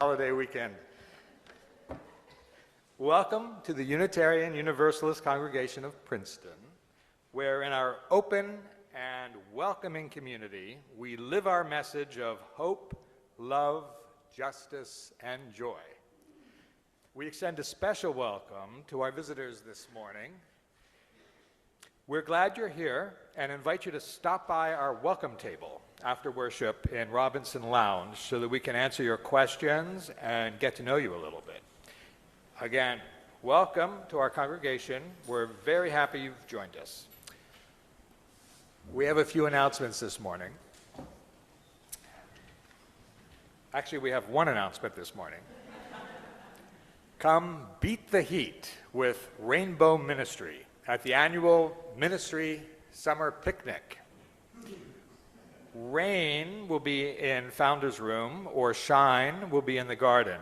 holiday weekend. Welcome to the Unitarian Universalist Congregation of Princeton, where in our open and welcoming community, we live our message of hope, love, justice, and joy. We extend a special welcome to our visitors this morning. We're glad you're here and invite you to stop by our welcome table after worship in Robinson Lounge so that we can answer your questions and get to know you a little bit. Again, welcome to our congregation. We're very happy you've joined us. We have a few announcements this morning. Actually, we have one announcement this morning. Come beat the heat with Rainbow Ministry at the annual Ministry Summer Picnic. Rain will be in Founder's Room, or Shine will be in the garden.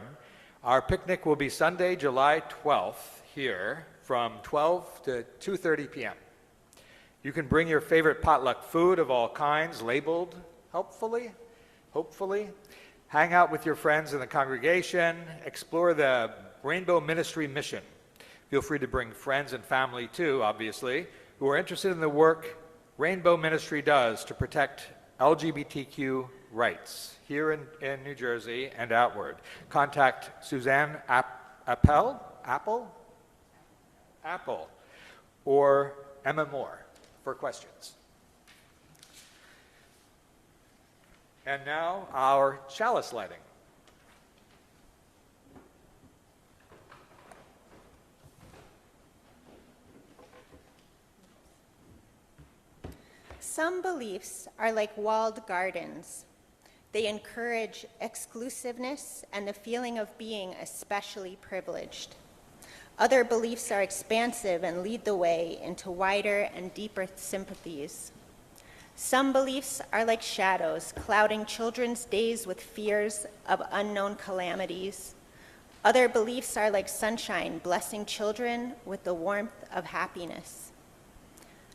Our picnic will be Sunday, July 12th, here from 12 to 2:30 p.m. You can bring your favorite potluck food of all kinds, labeled, hopefully. Hang out with your friends in the congregation, explore the Rainbow Ministry mission. Feel free to bring friends and family too, obviously, who are interested in the work Rainbow Ministry does to protect LGBTQ rights here in New Jersey and outward. Contact Suzanne Apple, or Emma Moore for questions. And now our chalice lighting. Some beliefs are like walled gardens. They encourage exclusiveness and the feeling of being especially privileged. Other beliefs are expansive and lead the way into wider and deeper sympathies. Some beliefs are like shadows, clouding children's days with fears of unknown calamities. Other beliefs are like sunshine, blessing children with the warmth of happiness.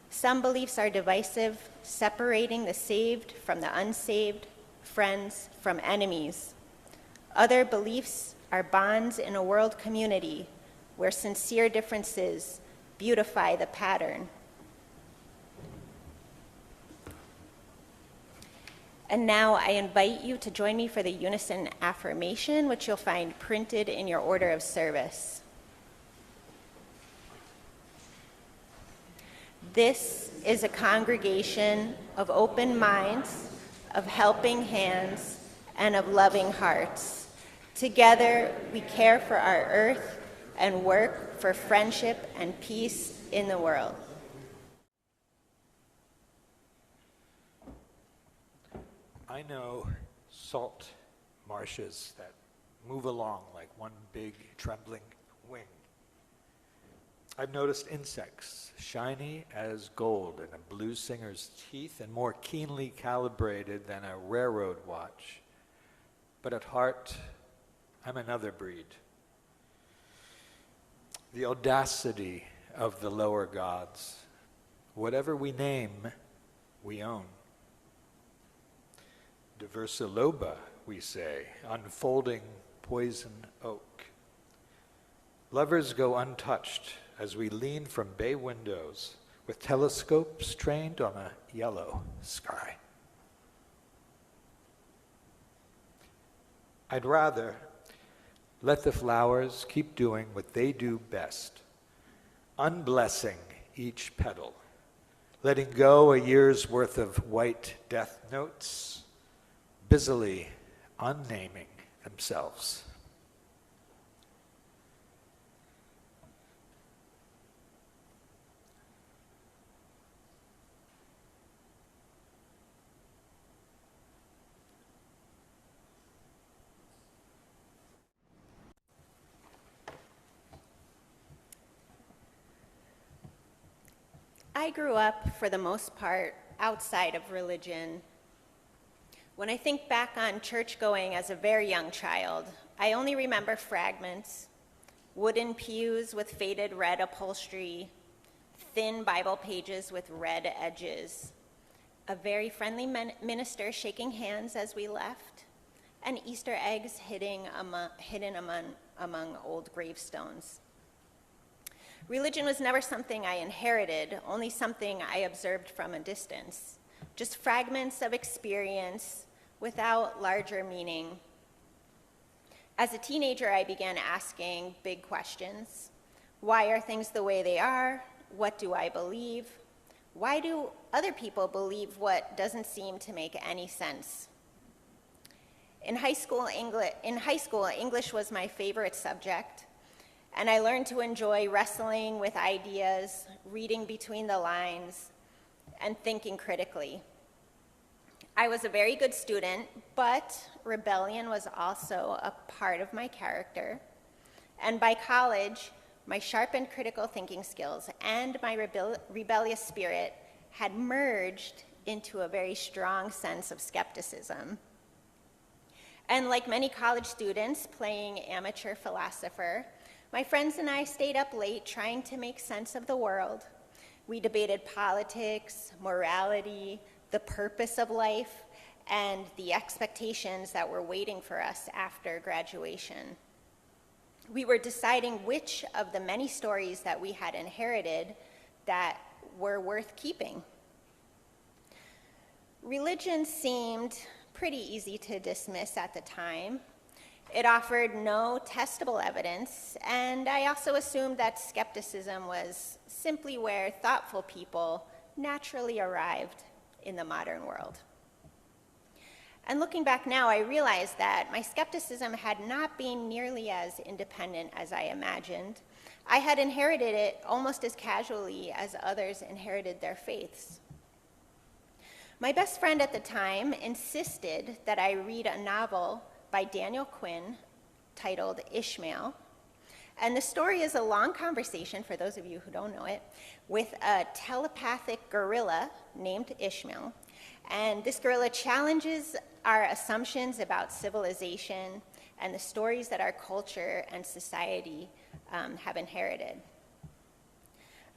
Some beliefs are divisive, separating the saved from the unsaved, friends from enemies. Other beliefs are bonds in a world community where sincere differences beautify the pattern. And now I invite you to join me for the unison affirmation, which you'll find printed in your order of service. This is a congregation of open minds, of helping hands, and of loving hearts. Together, we care for our earth and work for friendship and peace in the world. I know salt marshes that move along like one big trembling wing. I've noticed insects, shiny as gold in a blues singer's teeth and more keenly calibrated than a railroad watch. But at heart, I'm another breed. The audacity of the lower gods. Whatever we name, we own. Universalism, we say, unfolding poison oak. Lovers go untouched as we lean from bay windows with telescopes trained on a yellow sky. I'd rather let the flowers keep doing what they do best, unblessing each petal, letting go a year's worth of white death notes, busily unnaming themselves. I grew up, for the most part, outside of religion. When I think back on church going as a very young child, I only remember fragments: wooden pews with faded red upholstery, thin Bible pages with red edges, a very friendly minister shaking hands as we left, and Easter eggs hidden among old gravestones. Religion was never something I inherited, only something I observed from a distance, just fragments of experience without larger meaning. As a teenager, I began asking big questions. Why are things the way they are? What do I believe? Why do other people believe what doesn't seem to make any sense? In high school, English was my favorite subject, and I learned to enjoy wrestling with ideas, reading between the lines, and thinking critically. I was a very good student, but rebellion was also a part of my character. And by college, my sharpened critical thinking skills and my rebellious spirit had merged into a very strong sense of skepticism. And like many college students playing amateur philosopher, my friends and I stayed up late trying to make sense of the world. We debated politics, morality, the purpose of life, and the expectations that were waiting for us after graduation. We were deciding which of the many stories that we had inherited that were worth keeping. Religion seemed pretty easy to dismiss at the time. It offered no testable evidence, and I also assumed that skepticism was simply where thoughtful people naturally arrived in the modern world. And looking back now, I realize that my skepticism had not been nearly as independent as I imagined. I had inherited it almost as casually as others inherited their faiths. My best friend at the time insisted that I read a novel by Daniel Quinn titled Ishmael. And the story is a long conversation, for those of you who don't know it, with a telepathic gorilla named Ishmael. And this gorilla challenges our assumptions about civilization and the stories that our culture and society have inherited.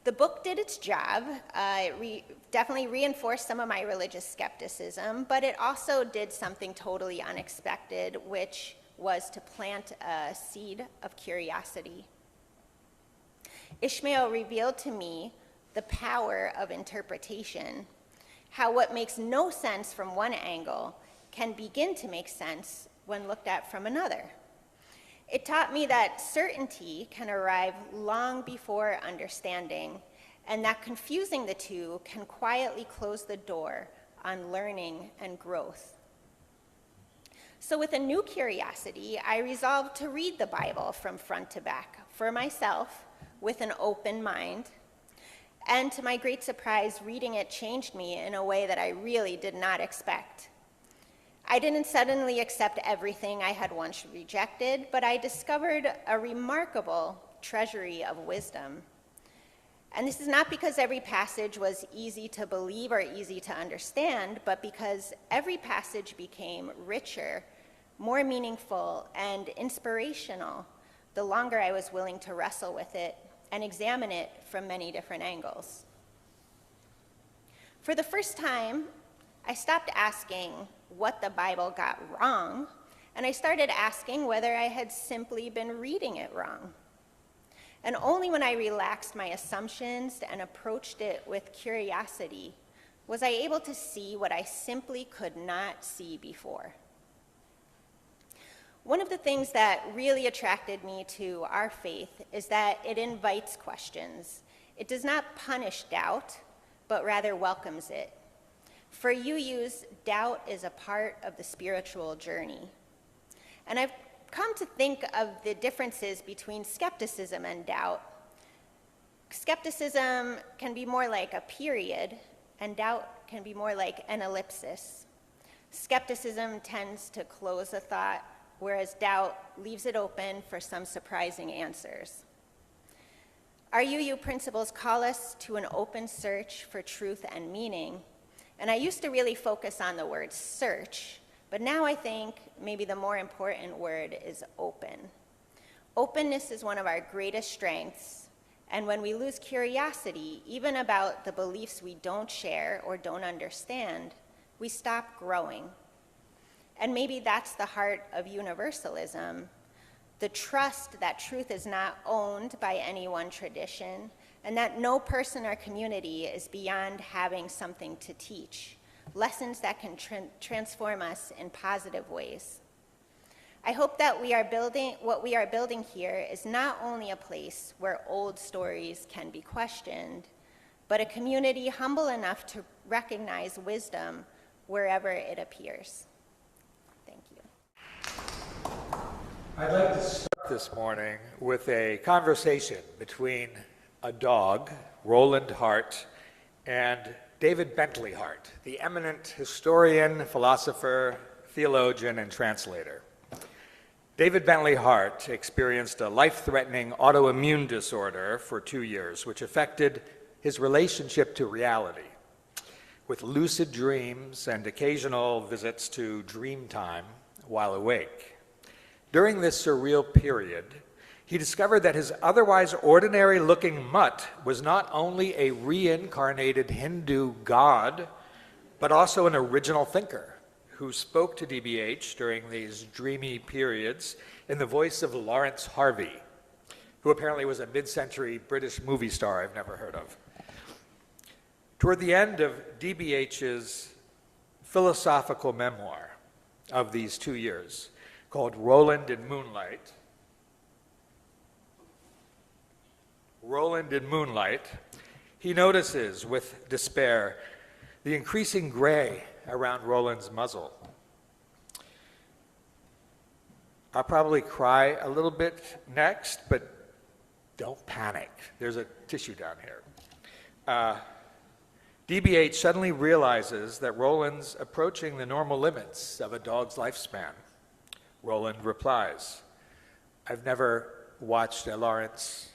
The book did its job. It definitely reinforced some of my religious skepticism, but it also did something totally unexpected, which was to plant a seed of curiosity. Ishmael revealed to me the power of interpretation, how what makes no sense from one angle can begin to make sense when looked at from another. It taught me that certainty can arrive long before understanding, and that confusing the two can quietly close the door on learning and growth. So with a new curiosity, I resolved to read the Bible from front to back for myself with an open mind. And to my great surprise, reading it changed me in a way that I really did not expect. I didn't suddenly accept everything I had once rejected, but I discovered a remarkable treasury of wisdom. And this is not because every passage was easy to believe or easy to understand, but because every passage became richer, more meaningful, and inspirational the longer I was willing to wrestle with it and examine it from many different angles. For the first time, I stopped asking what the Bible got wrong, and I started asking whether I had simply been reading it wrong. And only when I relaxed my assumptions and approached it with curiosity was I able to see what I simply could not see before. One of the things that really attracted me to our faith is that it invites questions. It does not punish doubt, but rather welcomes it. For UUs, doubt is a part of the spiritual journey. And I've come to think of the differences between skepticism and doubt. Skepticism can be more like a period, and doubt can be more like an ellipsis. Skepticism tends to close a thought, whereas doubt leaves it open for some surprising answers. Our UU principles call us to an open search for truth and meaning. And I used to really focus on the word search, but now I think maybe the more important word is open. Openness is one of our greatest strengths, and when we lose curiosity, even about the beliefs we don't share or don't understand, we stop growing. And maybe that's the heart of universalism, the trust that truth is not owned by any one tradition, and that no person or community is beyond having something to teach, lessons that can transform us in positive ways. I hope that what we are building here is not only a place where old stories can be questioned, but a community humble enough to recognize wisdom wherever it appears. Thank you. I'd like to start this morning with a conversation between a dog, Roland Hart, and David Bentley Hart, the eminent historian, philosopher, theologian, and translator. David Bentley Hart experienced a life-threatening autoimmune disorder for 2 years, which affected his relationship to reality, with lucid dreams and occasional visits to dream time while awake. During this surreal period, he discovered that his otherwise ordinary-looking mutt was not only a reincarnated Hindu god, but also an original thinker who spoke to DBH during these dreamy periods in the voice of Lawrence Harvey, who apparently was a mid-century British movie star I've never heard of. Toward the end of DBH's philosophical memoir of these 2 years, called Roland in Moonlight, he notices with despair the increasing gray around Roland's muzzle. I'll probably cry a little bit next, but don't panic. There's a tissue down here. DBH suddenly realizes that Roland's approaching the normal limits of a dog's lifespan. Roland replies, "I've never watched a Lawrence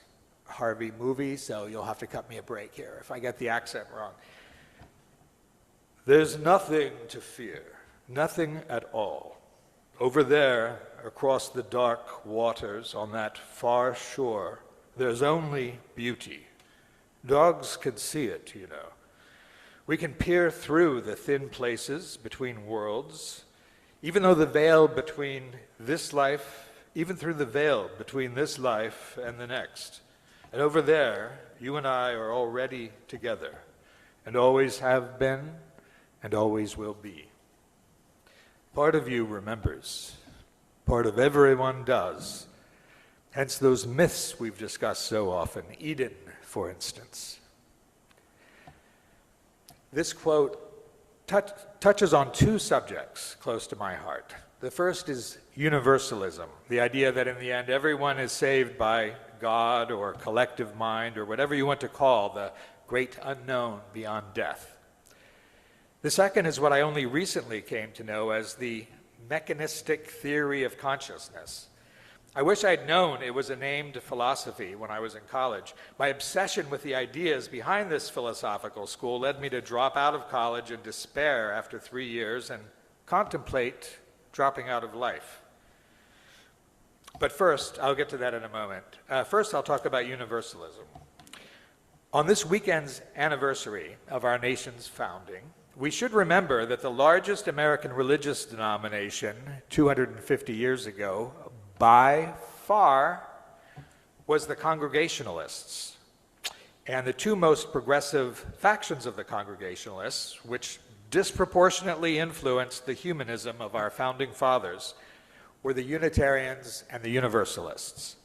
Harvey movie, so you'll have to cut me a break here if I get the accent wrong. There's nothing to fear, nothing at all. Over there, across the dark waters on that far shore, there's only beauty. Dogs can see it, you know. We can peer through the thin places between worlds, even through the veil between this life and the next. And over there, you and I are already together, and always have been, and always will be. Part of you remembers. Part of everyone does. Hence those myths we've discussed so often. Eden, for instance." This quote touches on two subjects close to my heart. The first is universalism, the idea that in the end everyone is saved by God or collective mind or whatever you want to call the great unknown beyond death. The second is what I only recently came to know as the mechanistic theory of consciousness. I wish I'd known it was a named philosophy when I was in college. My obsession with the ideas behind this philosophical school led me to drop out of college in despair after 3 years and contemplate dropping out of life. But first, I'll get to that in a moment. First, I'll talk about universalism. On this weekend's anniversary of our nation's founding, we should remember that the largest American religious denomination 250 years ago, by far, was the Congregationalists. And the two most progressive factions of the Congregationalists, which disproportionately influenced the humanism of our founding fathers, were the Unitarians and the Universalists.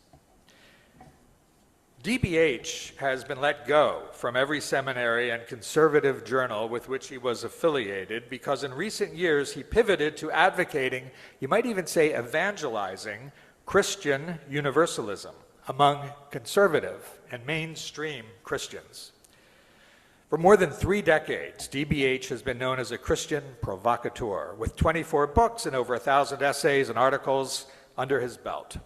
DBH has been let go from every seminary and conservative journal with which he was affiliated because in recent years he pivoted to advocating, you might even say evangelizing, Christian universalism among conservative and mainstream Christians. For more than 3 decades, DBH has been known as a Christian provocateur, with 24 books and over 1,000 essays and articles under his belt.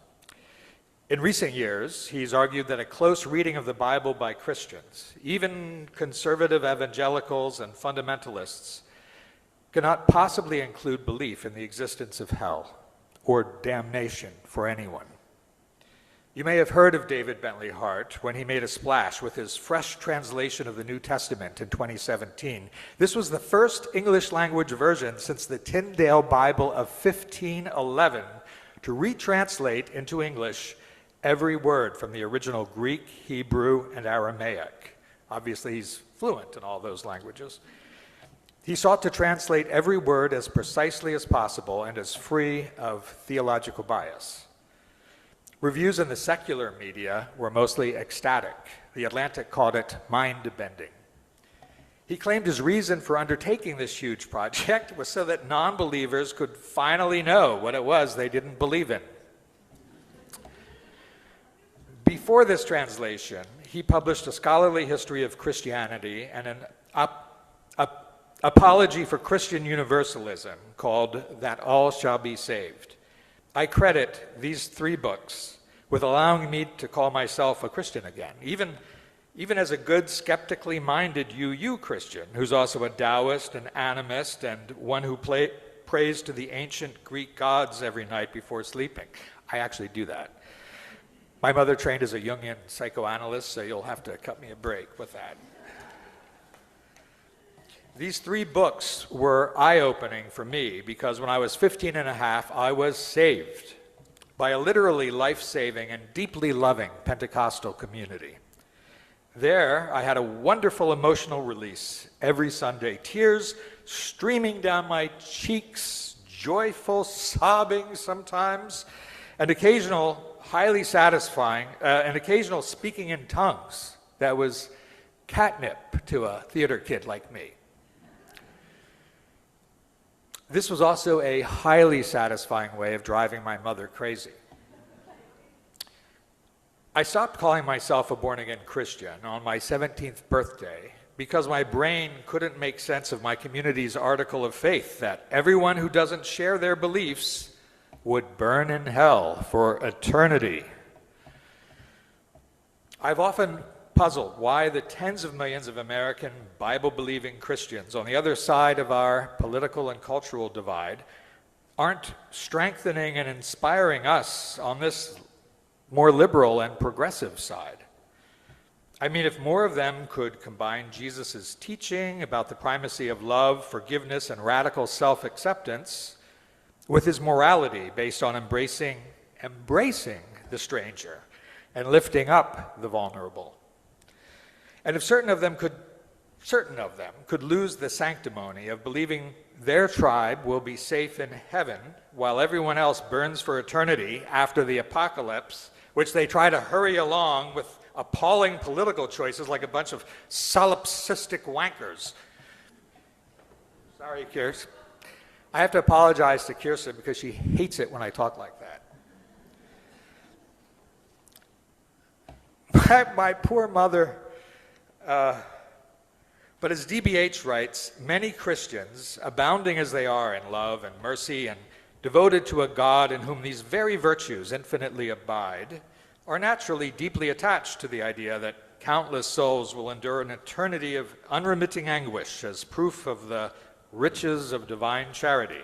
In recent years, he's argued that a close reading of the Bible by Christians, even conservative evangelicals and fundamentalists, cannot possibly include belief in the existence of hell or damnation for anyone. You may have heard of David Bentley Hart when he made a splash with his fresh translation of the New Testament in 2017. This was the first English language version since the Tyndale Bible of 1511 to retranslate into English every word from the original Greek, Hebrew, and Aramaic. Obviously, he's fluent in all those languages. He sought to translate every word as precisely as possible and as free of theological bias. Reviews in the secular media were mostly ecstatic. The Atlantic called it mind-bending. He claimed his reason for undertaking this huge project was so that non-believers could finally know what it was they didn't believe in. Before this translation, he published a scholarly history of Christianity and an apology for Christian Universalism called That All Shall Be Saved. I credit these 3 books with allowing me to call myself a Christian again, even as a good, skeptically minded UU Christian, who's also a Taoist, an animist, and one who prays to the ancient Greek gods every night before sleeping. I actually do that. My mother trained as a Jungian psychoanalyst, so you'll have to cut me a break with that. These 3 books were eye-opening for me because when I was 15 and a half, I was saved by a literally life-saving and deeply loving Pentecostal community. There, I had a wonderful emotional release every Sunday, tears streaming down my cheeks, joyful sobbing sometimes, and occasional highly satisfying, and occasional speaking in tongues that was catnip to a theater kid like me. This was also a highly satisfying way of driving my mother crazy. I stopped calling myself a born-again Christian on my 17th birthday because my brain couldn't make sense of my community's article of faith that everyone who doesn't share their beliefs would burn in hell for eternity. I've often puzzled why the tens of millions of American Bible-believing Christians on the other side of our political and cultural divide aren't strengthening and inspiring us on this more liberal and progressive side. I mean, if more of them could combine Jesus' teaching about the primacy of love, forgiveness, and radical self-acceptance with his morality based on embracing the stranger and lifting up the vulnerable. And if certain of them could lose the sanctimony of believing their tribe will be safe in heaven while everyone else burns for eternity after the apocalypse, which they try to hurry along with appalling political choices like a bunch of solipsistic wankers. Sorry, Kirsten. I have to apologize to Kirsten because she hates it when I talk like that. My poor mother. But as DBH writes, many Christians, abounding as they are in love and mercy and devoted to a God in whom these very virtues infinitely abide, are naturally deeply attached to the idea that countless souls will endure an eternity of unremitting anguish as proof of the riches of divine charity.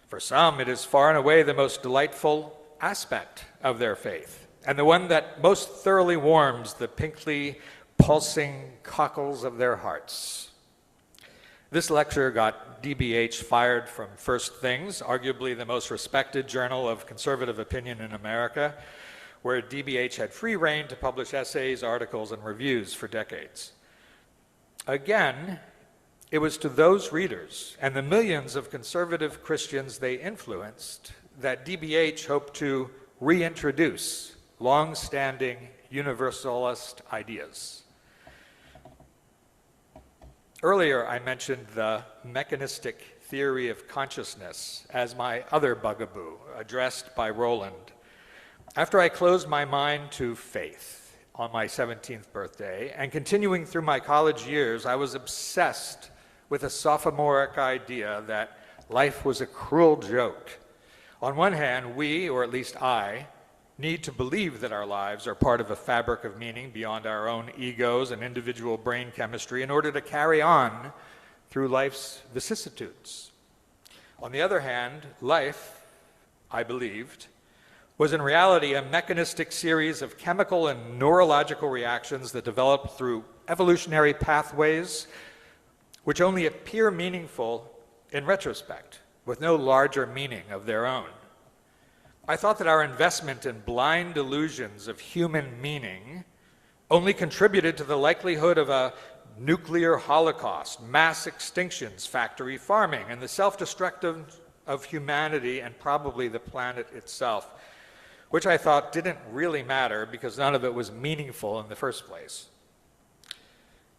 For some, it is far and away the most delightful aspect of their faith, and the one that most thoroughly warms the pinkly pulsing cockles of their hearts. This lecture got DBH fired from First Things, arguably the most respected journal of conservative opinion in America, where DBH had free rein to publish essays, articles, and reviews for decades. Again, it was to those readers and the millions of conservative Christians they influenced that DBH hoped to reintroduce long-standing universalist ideas. Earlier, I mentioned the mechanistic theory of consciousness as my other bugaboo, addressed by Roland. After I closed my mind to faith on my 17th birthday, and continuing through my college years, I was obsessed with a sophomoric idea that life was a cruel joke. On one hand, we, or at least I, need to believe that our lives are part of a fabric of meaning beyond our own egos and individual brain chemistry in order to carry on through life's vicissitudes. On the other hand, life, I believed, was in reality a mechanistic series of chemical and neurological reactions that developed through evolutionary pathways which only appear meaningful in retrospect, with no larger meaning of their own. I thought that our investment in blind illusions of human meaning only contributed to the likelihood of a nuclear holocaust, mass extinctions, factory farming, and the self-destruction of humanity and probably the planet itself, which I thought didn't really matter because none of it was meaningful in the first place.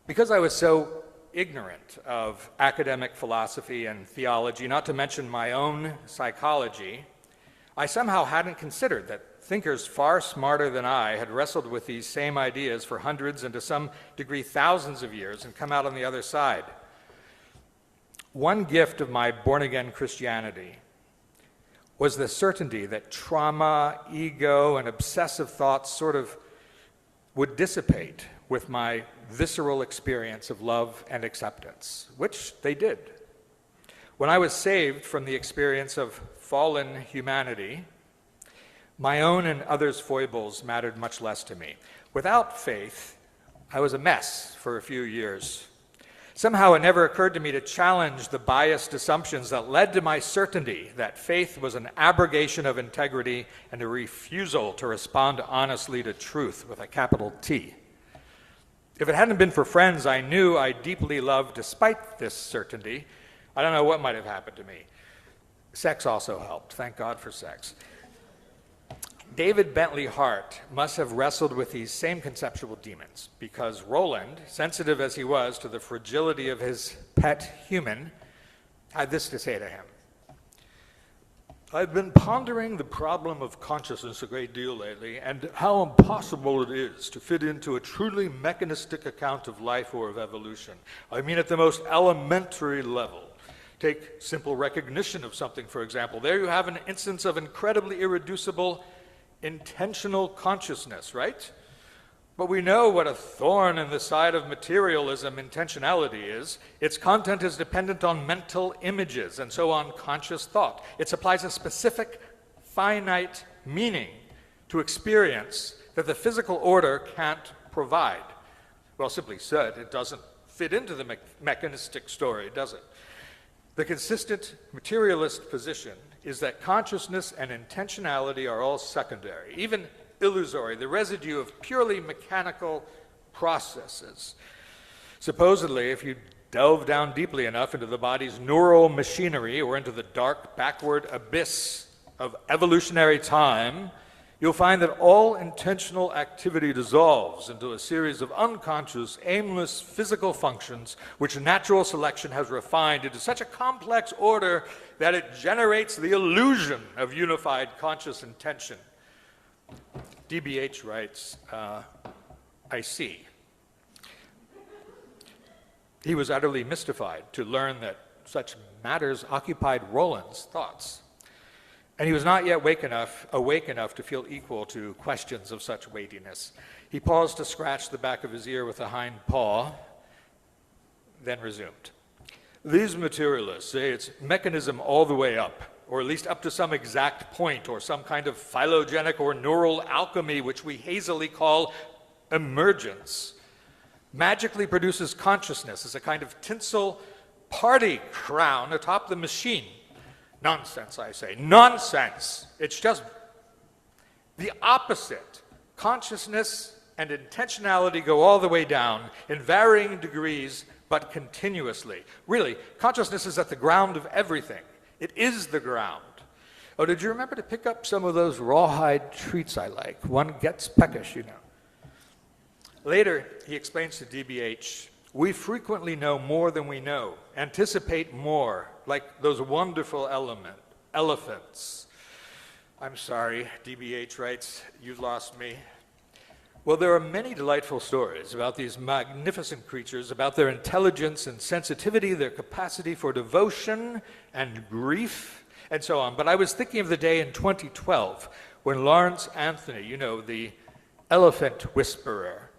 Because I was so ignorant of academic philosophy and theology, not to mention my own psychology, I somehow hadn't considered that thinkers far smarter than I had wrestled with these same ideas for hundreds and to some degree thousands of years and come out on the other side. One gift of my born-again Christianity was the certainty that trauma, ego, and obsessive thoughts sort of would dissipate with my visceral experience of love and acceptance, which they did. When I was saved from the experience of fallen humanity, my own and others' foibles mattered much less to me. Without faith, I was a mess for a few years. Somehow it never occurred to me to challenge the biased assumptions that led to my certainty that faith was an abrogation of integrity and a refusal to respond honestly to truth with a capital T. If it hadn't been for friends I knew I deeply loved despite this certainty, I don't know what might have happened to me. Sex also helped. Thank God for sex. David Bentley Hart must have wrestled with these same conceptual demons because Roland, sensitive as he was to the fragility of his pet human, had this to say to him. I've been pondering the problem of consciousness a great deal lately and how impossible it is to fit into a truly mechanistic account of life or of evolution. I mean at the most elementary level. Take simple recognition of something, for example. There you have an instance of incredibly irreducible intentional consciousness, right? But we know what a thorn in the side of materialism intentionality is. Its content is dependent on mental images and so on conscious thought. It supplies a specific, finite meaning to experience that the physical order can't provide. Well, simply said, it doesn't fit into the mechanistic story, does it? The consistent materialist position is that consciousness and intentionality are all secondary, even illusory, the residue of purely mechanical processes. Supposedly, if you delve down deeply enough into the body's neural machinery or into the dark, backward abyss of evolutionary time, you'll find that all intentional activity dissolves into a series of unconscious, aimless physical functions which natural selection has refined into such a complex order that it generates the illusion of unified conscious intention. DBH writes, I see. He was utterly mystified to learn that such matters occupied Roland's thoughts. And he was not yet awake enough to feel equal to questions of such weightiness. He paused to scratch the back of his ear with a hind paw, then resumed. These materialists say it's mechanism all the way up, or at least up to some exact point, or some kind of phylogenic or neural alchemy, which we hazily call emergence, magically produces consciousness as a kind of tinsel party crown atop the machine. Nonsense, I say. Nonsense. It's just the opposite. Consciousness and intentionality go all the way down in varying degrees, but continuously. Really, consciousness is at the ground of everything. It is the ground. Oh, did you remember to pick up some of those rawhide treats I like? One gets peckish, you know. Later, he explains to DBH, we frequently know more than we know, anticipate more, like those wonderful elephants. I'm sorry, DBH writes, you lost me. Well, there are many delightful stories about these magnificent creatures, about their intelligence and sensitivity, their capacity for devotion and grief, and so on. But I was thinking of the day in 2012 when Lawrence Anthony, you know, the elephant whisperer,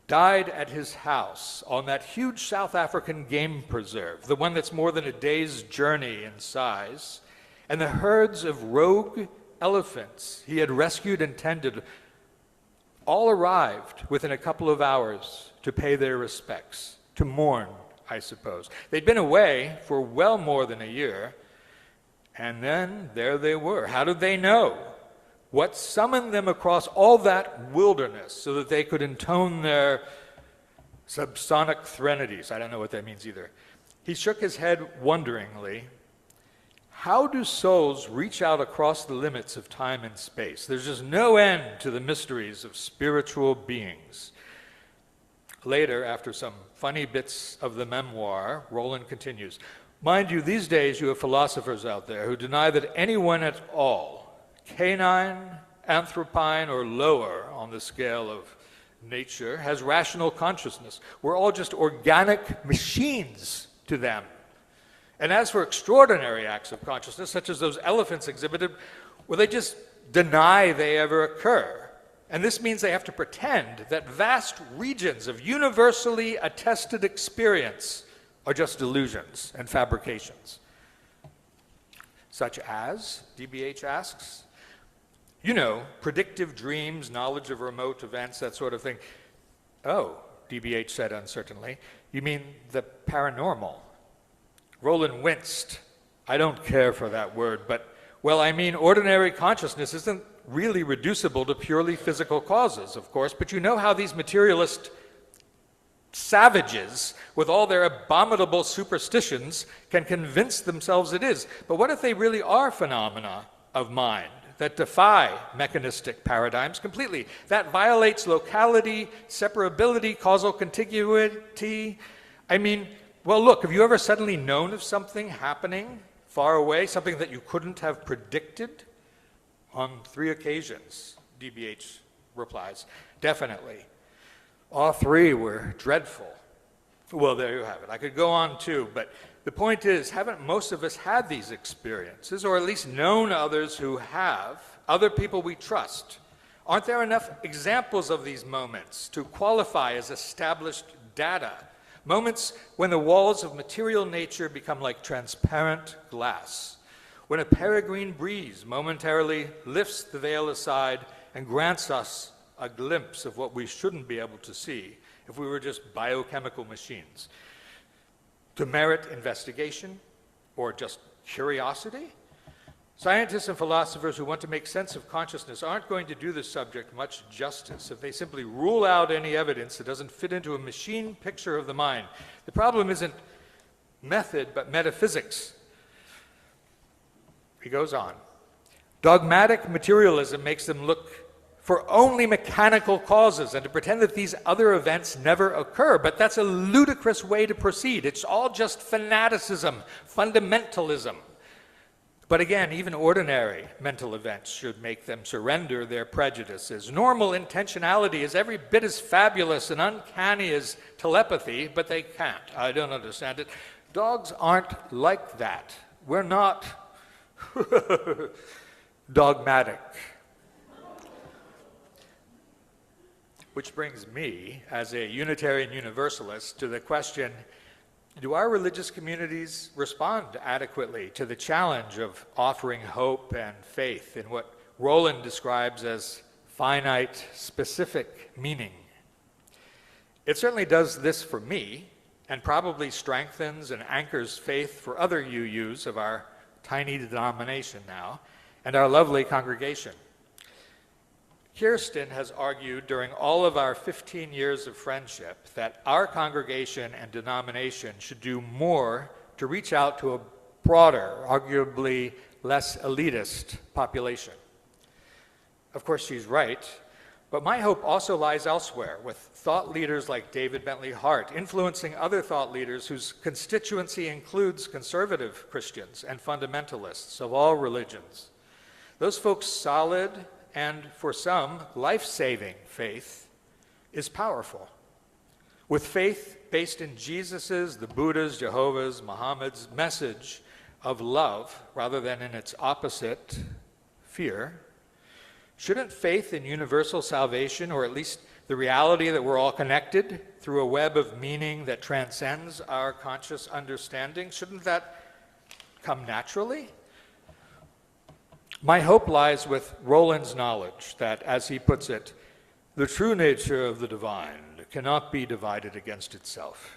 died at his house on that huge South African game preserve, the one that's more than a day's journey in size, and the herds of rogue elephants he had rescued and tended all arrived within a couple of hours to pay their respects, to mourn, I suppose. They'd been away for well more than a year, and then there they were. How did they know? What summoned them across all that wilderness so that they could intone their subsonic threnodies? I don't know what that means either. He shook his head wonderingly. How do souls reach out across the limits of time and space? There's just no end to the mysteries of spiritual beings. Later, after some funny bits of the memoir, Roland continues, mind you, these days you have philosophers out there who deny that anyone at all, canine, anthropine, or lower on the scale of nature, has rational consciousness. We're all just organic machines to them. And as for extraordinary acts of consciousness, such as those elephants exhibited, well, they just deny they ever occur. And this means they have to pretend that vast regions of universally attested experience are just delusions and fabrications. Such as, DBH asks, you know, predictive dreams, knowledge of remote events, that sort of thing. Oh, DBH said uncertainly, you mean the paranormal? Roland winced. I don't care for that word, but, well, I mean, ordinary consciousness isn't really reducible to purely physical causes, of course, but you know how these materialist savages, with all their abominable superstitions, can convince themselves it is. But what if they really are phenomena of mind that defy mechanistic paradigms completely? That violates locality, separability, causal contiguity. I mean, well, look, have you ever suddenly known of something happening far away, something that you couldn't have predicted? On 3 occasions, DBH replies, definitely. All 3 were dreadful. Well, there you have it. I could go on too, but the point is, haven't most of us had these experiences, or at least known others who have, other people we trust? Aren't there enough examples of these moments to qualify as established data? Moments when the walls of material nature become like transparent glass. When a peregrine breeze momentarily lifts the veil aside and grants us a glimpse of what we shouldn't be able to see if we were just biochemical machines. To merit investigation or just curiosity? Scientists and philosophers who want to make sense of consciousness aren't going to do the subject much justice if they simply rule out any evidence that doesn't fit into a machine picture of the mind. The problem isn't method, but metaphysics. He goes on. Dogmatic materialism makes them look for only mechanical causes and to pretend that these other events never occur. But that's a ludicrous way to proceed. It's all just fanaticism, fundamentalism. But again, even ordinary mental events should make them surrender their prejudices. Normal intentionality is every bit as fabulous and uncanny as telepathy, but they can't. I don't understand it. Dogs aren't like that. We're not dogmatic. Which brings me, as a Unitarian Universalist, to the question, do our religious communities respond adequately to the challenge of offering hope and faith in what Roland describes as finite, specific meaning? It certainly does this for me, and probably strengthens and anchors faith for other UUs of our tiny denomination now, and our lovely congregation. Kirsten has argued during all of our 15 years of friendship that our congregation and denomination should do more to reach out to a broader, arguably less elitist population. Of course, she's right, but my hope also lies elsewhere, with thought leaders like David Bentley Hart influencing other thought leaders whose constituency includes conservative Christians and fundamentalists of all religions. Those folks' solid and, for some, life-saving faith is powerful. With faith based in Jesus's, the Buddha's, Jehovah's, Muhammad's message of love, rather than in its opposite, fear, shouldn't faith in universal salvation, or at least the reality that we're all connected through a web of meaning that transcends our conscious understanding, shouldn't that come naturally? My hope lies with Roland's knowledge that, as he puts it, the true nature of the divine cannot be divided against itself.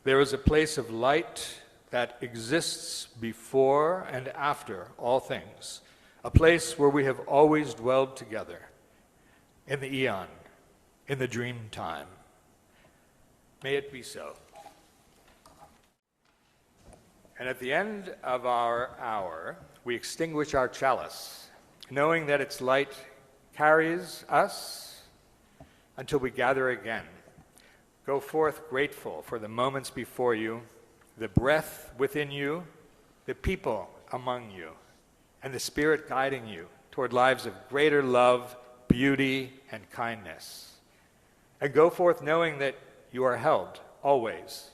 There is a place of light that exists before and after all things, a place where we have always dwelled together, in the eon, in the dream time. May it be so. And at the end of our hour, we extinguish our chalice, knowing that its light carries us until we gather again. Go forth grateful for the moments before you, the breath within you, the people among you, and the Spirit guiding you toward lives of greater love, beauty, and kindness. And go forth knowing that you are held always,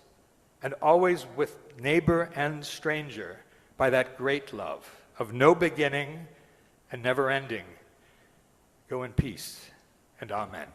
and always with neighbor and stranger, by that great love of no beginning and never ending. Go in peace, and amen.